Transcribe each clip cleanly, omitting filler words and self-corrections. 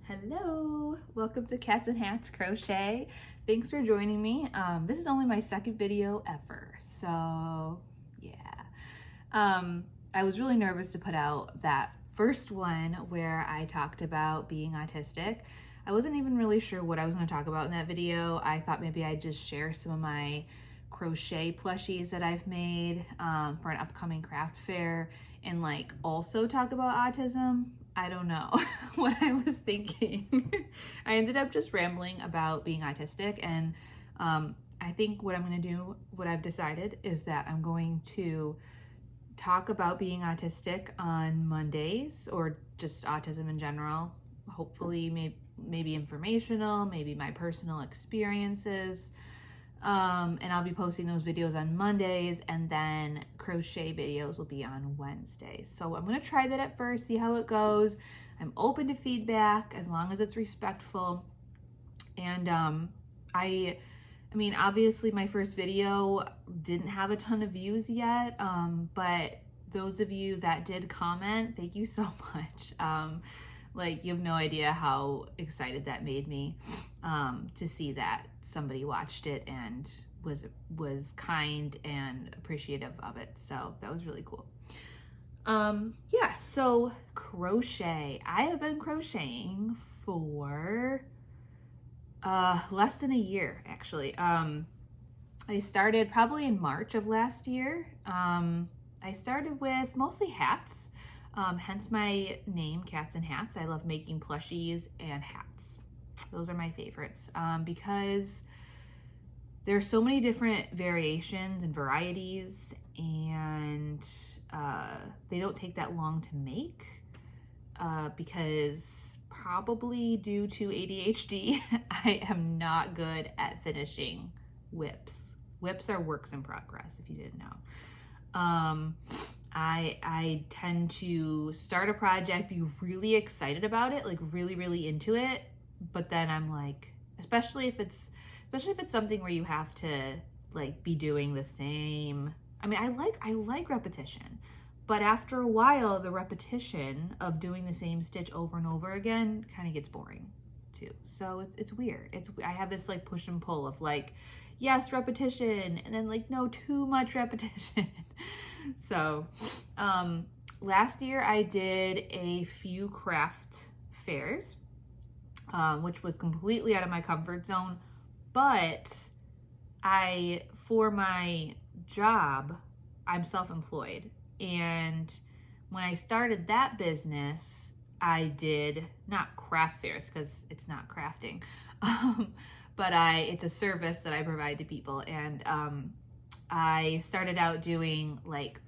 Hello, welcome to Cats and Hats Crochet. Thanks for joining me. This is only my second video ever, so yeah. I was really nervous to put out that first one where I talked about being autistic. I wasn't even really sure what I was going to talk about in that video. I thought maybe I'd just share some of my crochet plushies that I've made for an upcoming craft fair and like also talk about autism. I don't know what I was thinking. I ended up just rambling about being autistic, and I think what I'm going to do, what I've decided is that I'm going to talk about being autistic on Mondays, or just autism in general. Hopefully maybe informational, maybe my personal experiences. And I'll be posting those videos on Mondays, and then crochet videos will be on Wednesdays. So I'm going to try that at first, see how it goes. I'm open to feedback as long as it's respectful. And I mean, obviously my first video didn't have a ton of views yet, but those of you that did comment, thank you so much. Like, you have no idea how excited that made me to see that somebody watched it and was kind and appreciative of it. So that was really cool. Yeah, so crochet. I have been crocheting for less than a year, actually. I started probably in March of last year. I started with mostly hats. Hence my name, Cats and Hats. I love making plushies and hats. Those are my favorites because there's so many different variations and varieties, and they don't take that long to make because probably due to ADHD, I am not good at finishing whips. Whips are works in progress, if you didn't know. I tend to start a project, be really excited about it, like really into it, but then I'm like, especially if it's something where you have to like be doing the same. I mean, I like repetition, but after a while, the repetition of doing the same stitch over and over again kind of gets boring too. So it's weird. I have this like push and pull of like, yes, repetition, and then like, no, too much repetition. So last year I did a few craft fairs, which was completely out of my comfort zone, but for my job, I'm self-employed, and when I started that business, I did not craft fairs because it's not crafting, but it's a service that I provide to people, and I started out doing like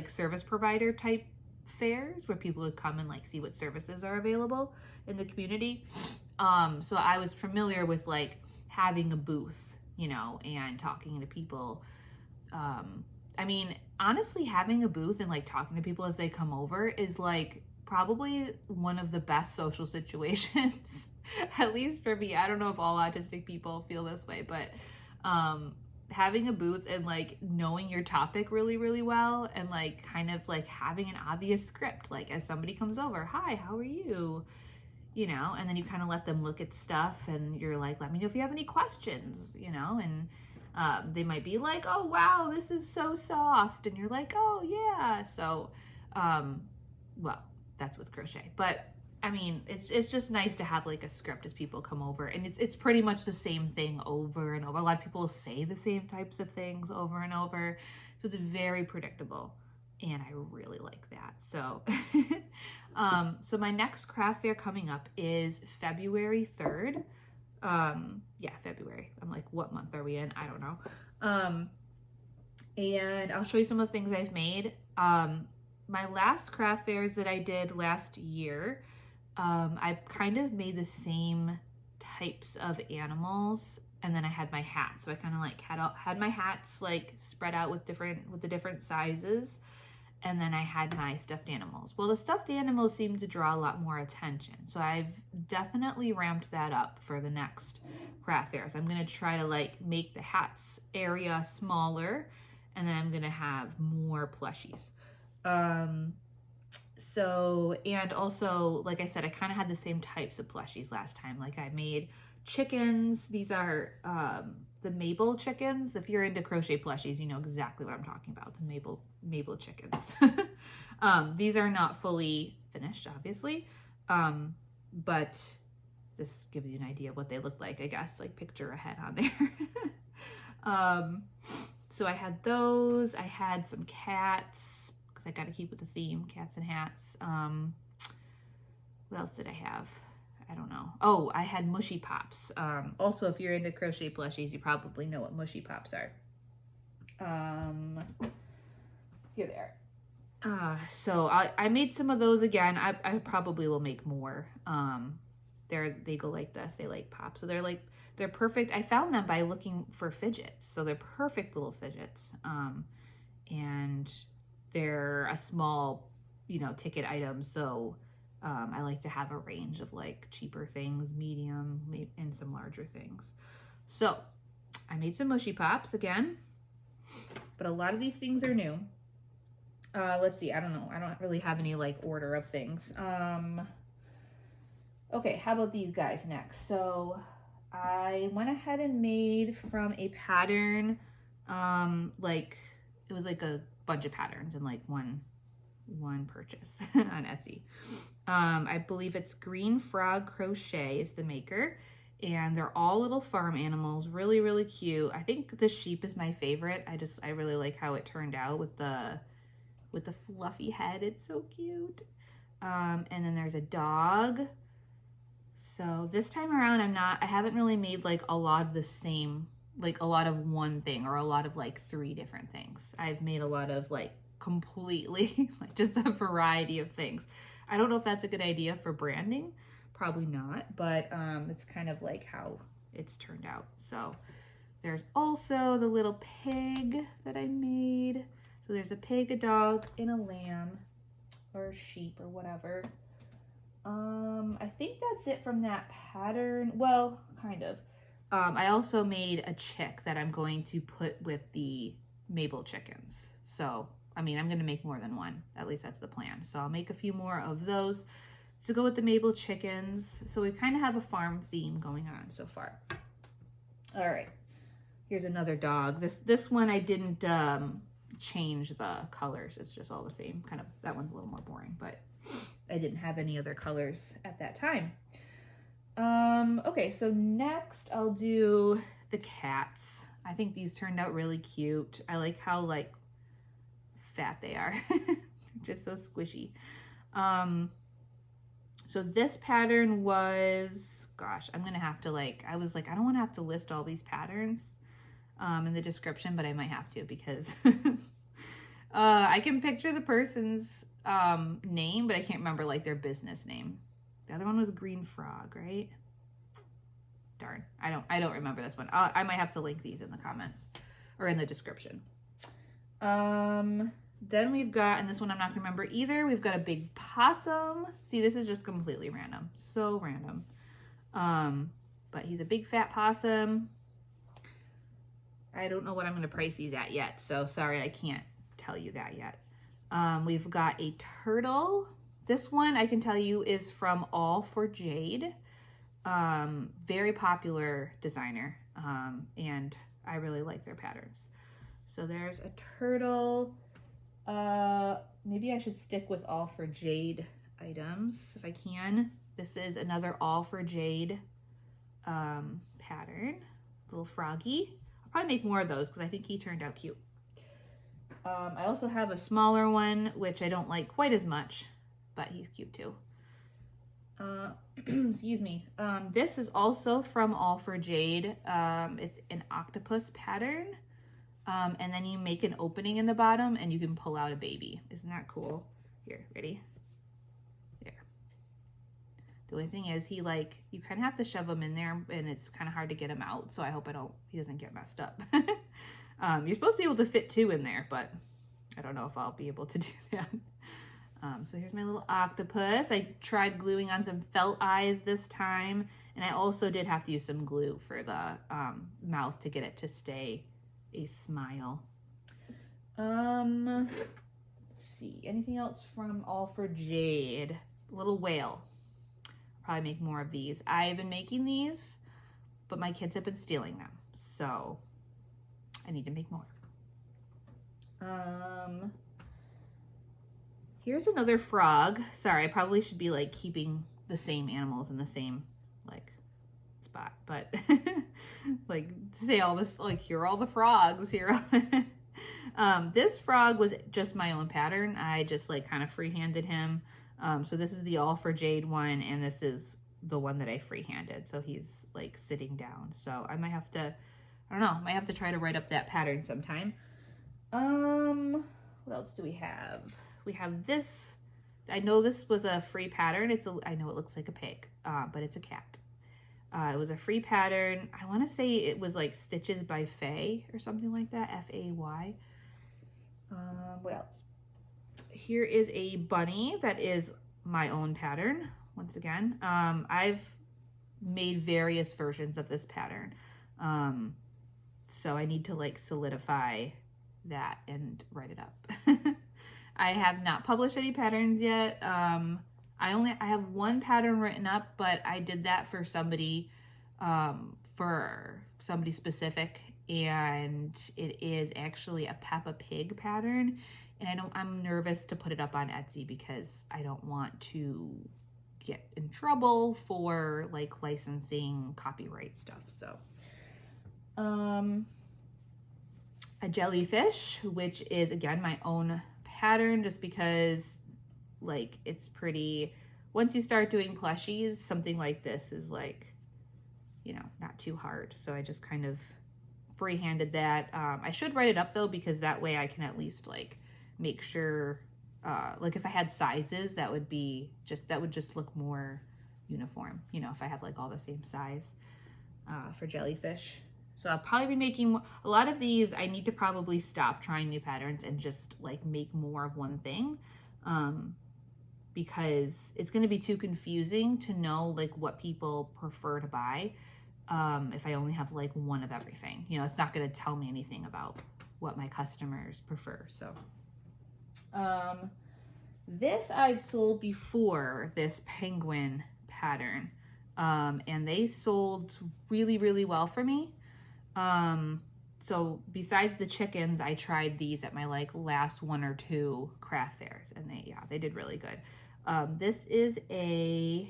service provider type fairs where people would come and like see what services are available in the community. So I was familiar with like having a booth, you know, and talking to people. I mean, honestly, having a booth and like talking to people as they come over is like probably one of the best social situations, at least for me. I don't know if all autistic people feel this way, but having a booth and like knowing your topic really well, and like kind of like having an obvious script, like as somebody comes over, hi, how are you? You know, and then you kind of let them look at stuff, and you're like, let me know if you have any questions, you know, and they might be like, oh wow, this is so soft, and you're like, oh yeah. So well, that's with crochet, but I mean, it's just nice to have like a script as people come over, and it's pretty much the same thing over and over. A lot of people say the same types of things over and over, so it's very predictable, and I really like that. So so my next craft fair coming up is February 3rd. Yeah, February. I'm like, what month are we in? I don't know. And I'll show you some of the things I've made. My last craft fairs that I did last year, I kind of made the same types of animals, and then I had my hats. So I kind of like had my hats like spread out with the different sizes, and then I had my stuffed animals. Well, the stuffed animals seem to draw a lot more attention, so I've definitely ramped that up for the next craft fairs. I'm gonna try to like make the hats area smaller, and then I'm gonna have more plushies. So, and also, like I said, I kind of had the same types of plushies last time. Like I made chickens. These are the Mabel chickens. If you're into crochet plushies, you know exactly what I'm talking about, the Mabel chickens. These are not fully finished, obviously, but this gives you an idea of what they look like, I guess, like picture a head on there. So I had those. I had some cats, because I got to keep with the theme, cats and hats. What else did I have? I don't know. Oh, I had Mushie Pops. Also, if you're into crochet plushies, you probably know what Mushie Pops are. Here they are. So I made some of those again. I probably will make more. They go like this. They like pop. So they're perfect. I found them by looking for fidgets. So they're perfect little fidgets. And they're a small, you know, ticket item. So I like to have a range of like cheaper things, medium, and some larger things. So I made some Mushie Pops again, but a lot of these things are new. Let's see. I don't know. I don't really have any like order of things. Okay, how about these guys next? So I went ahead and made from a pattern, like it was like a bunch of patterns in like one purchase on Etsy. I believe it's Green Frog Crochet is the maker, and they're all little farm animals, really, really cute. I think the sheep is my favorite. I really like how it turned out with the fluffy head. It's so cute. And then there's a dog. So this time around, I haven't really made like a lot of the same, like a lot of one thing or a lot of like 3 different things. I've made a lot of like completely like just a variety of things. I don't know if that's a good idea for branding, probably not, but it's kind of like how it's turned out. So there's also the little pig that I made. So there's a pig, a dog, and a lamb or a sheep or whatever. I think that's it from that pattern. Well, kind of. I also made a chick that I'm going to put with the Mabel chickens. So, I mean, I'm going to make more than one. At least that's the plan. So I'll make a few more of those to go with the Mabel chickens. So we kind of have a farm theme going on so far. All right. Here's another dog. This one I didn't change the colors. It's just all the same. Kind of, that one's a little more boring, but I didn't have any other colors at that time. Okay, so next I'll do the cats. I think these turned out really cute. I like how like fat they are. Just so squishy. So this pattern was, gosh, I'm gonna have to I was like, I don't wanna have to list all these patterns in the description, but I might have to because I can picture the person's name, but I can't remember like their business name. The other one was Green Frog, right? Darn, I don't remember this one. I might have to link these in the comments or in the description. Then we've got, and this one I'm not gonna remember either, we've got a big possum. See, this is just completely random, so random. But he's a big fat possum. I don't know what I'm gonna price these at yet, so sorry, I can't tell you that yet. We've got a turtle. This one I can tell you is from All for Jade. Very popular designer, and I really like their patterns. So there's a turtle. Maybe I should stick with All for Jade items if I can. This is another All for Jade pattern. Little froggy. I'll probably make more of those because I think he turned out cute. I also have a smaller one, which I don't like quite as much, but he's cute too. Excuse me. This is also from All for Jade. It's an octopus pattern. And then you make an opening in the bottom and you can pull out a baby. Isn't that cool? Here, ready? There. The only thing is you kind of have to shove him in there and it's kind of hard to get him out. So I hope he doesn't get messed up. You're supposed to be able to fit 2 in there, but I don't know if I'll be able to do that. So here's my little octopus. I tried gluing on some felt eyes this time. And I also did have to use some glue for the mouth to get it to stay a smile. Let's see. anything else from All for Jade. Little whale. Probably make more of these. I've been making these, but my kids have been stealing them, so I need to make more. Here's another frog. Sorry, I probably should be like keeping the same animals in the same like spot, but like to say all this, like here are all the frogs here. This frog was just my own pattern. I just like kind of freehanded him. So this is the All for Jade one, and this is the one that I freehanded. So he's like sitting down. So I might have to, I don't know, I might have to try to write up that pattern sometime. What else do we have? We have this. I know this was a free pattern. I know it looks like a pig, but it's a cat. It was a free pattern. I want to say it was like Stitches by Faye or something like that. F-A-Y. What else? Here is a bunny that is my own pattern. Once again, I've made various versions of this pattern. So I need to like solidify that and write it up. I have not published any patterns yet. I have one pattern written up, but I did that for somebody specific, and it is actually a Peppa Pig pattern, and I'm nervous to put it up on Etsy because I don't want to get in trouble for like licensing copyright stuff. So a jellyfish, which is again my own pattern, just because like it's pretty. Once you start doing plushies, something like this is like, you know, not too hard. So I just kind of freehanded that. I should write it up though, because that way I can at least like make sure, like if I had sizes, that would just look more uniform, you know, if I have like all the same size for jellyfish. So I'll probably be making a lot of these. I need to probably stop trying new patterns and just like make more of one thing, because it's going to be too confusing to know like what people prefer to buy if I only have like one of everything. You know, it's not going to tell me anything about what my customers prefer. So this I've sold before, this penguin pattern, and they sold really, really well for me. So besides the chickens, I tried these at my like last 1 or 2 craft fairs, and they did really good. This is I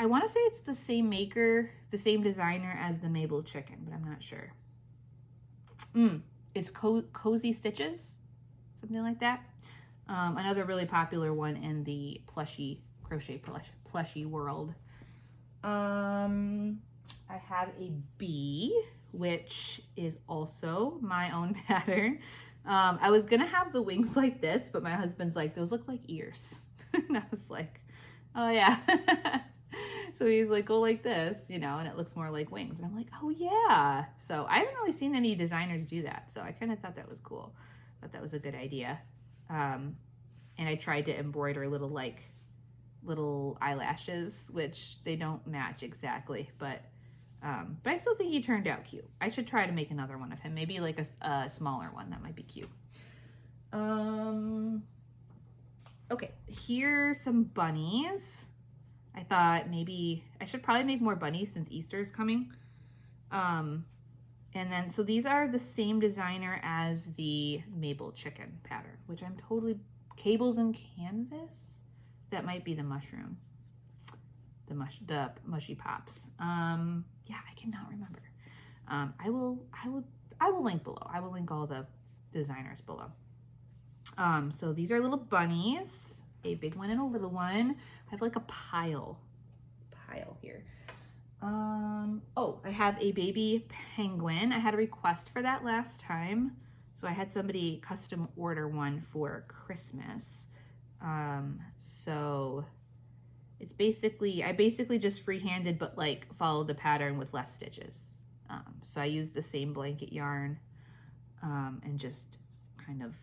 want to say it's the same maker, the same designer as the Mabel chicken, but I'm not sure. It's Cozy Stitches, something like that. Another really popular one in the plushie world. I have a bee, which is also my own pattern. I was gonna have the wings like this, but my husband's like, those look like ears. And I was like, oh yeah. So he's like, go like this, you know, and it looks more like wings. And I'm like, oh yeah. So I haven't really seen any designers do that. So I kind of thought that was cool. Thought that was a good idea. And I tried to embroider little eyelashes, which they don't match exactly, but I still think he turned out cute. I should try to make another one of him, maybe like a smaller one. That might be cute. Okay, here's some bunnies. I thought maybe I should probably make more bunnies since Easter is coming. And then, so these are the same designer as the Mabel chicken pattern, which I'm totally, Cables and Canvas? That might be the mushroom. The mushy pops. Yeah, I cannot remember. I will link below. I will link all the designers below. So these are little bunnies, a big one and a little one. I have like a pile here. Oh, I have a baby penguin. I had a request for that last time. So I had somebody custom order one for Christmas. So it's I basically just freehanded, but like followed the pattern with less stitches. So I used the same blanket yarn, and just kind of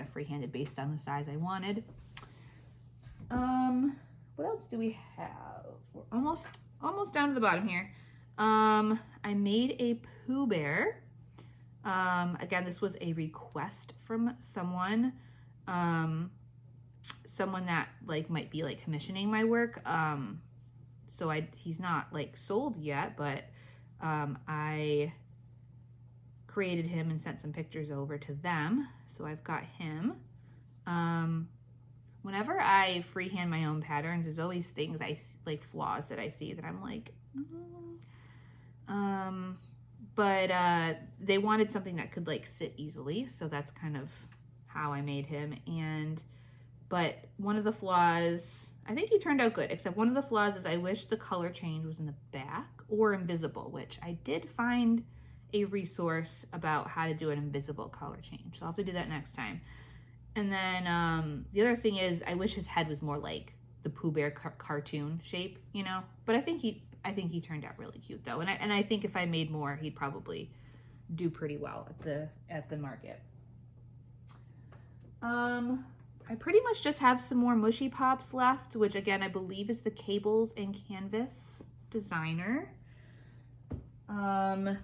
freehanded based on the size I wanted. What else do we have? We're almost down to the bottom here. I made a Pooh Bear. Again, this was a request from someone, someone that like might be like commissioning my work. So he's not like sold yet, but I created him and sent some pictures over to them. So I've got him. Whenever I freehand my own patterns, there's always things like flaws that I see that I'm like, but they wanted something that could like sit easily. So that's kind of how I made him. But one of the flaws, I think he turned out good, except one of the flaws is I wish the color change was in the back or invisible, which I did find a resource about how to do an invisible color change. So I'll have to do that next time. And then the other thing is I wish his head was more like the Pooh Bear cartoon shape, you know, but I think he turned out really cute though. And I think if I made more, he'd probably do pretty well at the market. I pretty much just have some more Mushie Pops left, which again, I believe is the Cables and Canvas designer.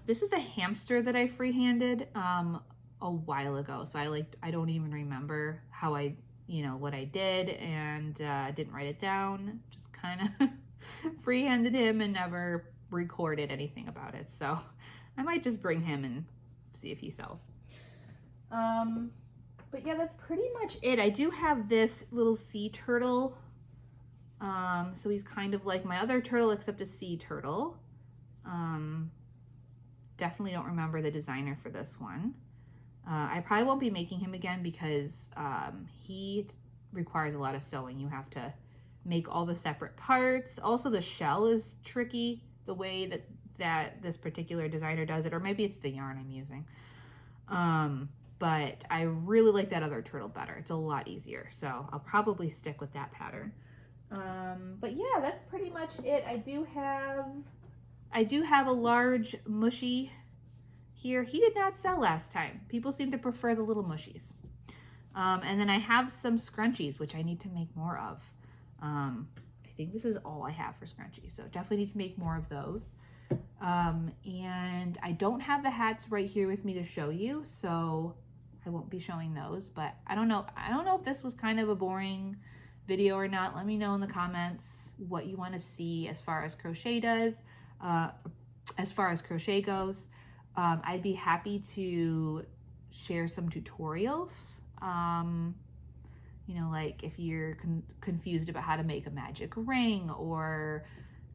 This is the hamster that I freehanded a while ago. So I don't even remember how what I did, and didn't write it down, just kind of freehanded him and never recorded anything about it. So I might just bring him and see if he sells. But yeah, that's pretty much it. I do have this little sea turtle. So he's kind of like my other turtle, except a sea turtle. Definitely don't remember the designer for this one. I probably won't be making him again because he requires a lot of sewing. You have to make all the separate parts. Also, the shell is tricky, the way that this particular designer does it, or maybe it's the yarn I'm using. But I really like that other turtle better. It's a lot easier, so I'll probably stick with that pattern. But yeah, that's pretty much it. I do have a large Mushie here. He did not sell last time. People seem to prefer the little Mushies. And then I have some scrunchies, which I need to make more of. I think this is all I have for scrunchies, so definitely need to make more of those. And I don't have the hats right here with me to show you, so I won't be showing those, but I don't know if this was kind of a boring video or not. Let me know in the comments what you want to see as far as crochet goes. I'd be happy to share some tutorials. Like if you're confused about how to make a magic ring, or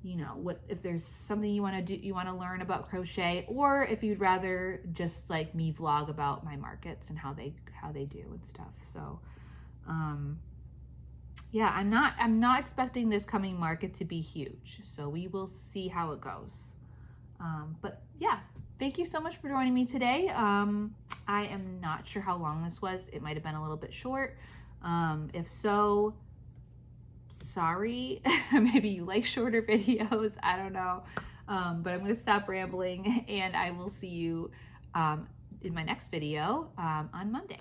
if there's something you want to do, you want to learn about crochet, or if you'd rather just like me vlog about my markets and how they do and stuff. So yeah, I'm not expecting this coming market to be huge, so we will see how it goes. But yeah, thank you so much for joining me today. I am not sure how long this was. It might have been a little bit short. If so, sorry. Maybe you like shorter videos, I don't know. But I'm going to stop rambling, and I will see you in my next video on Monday.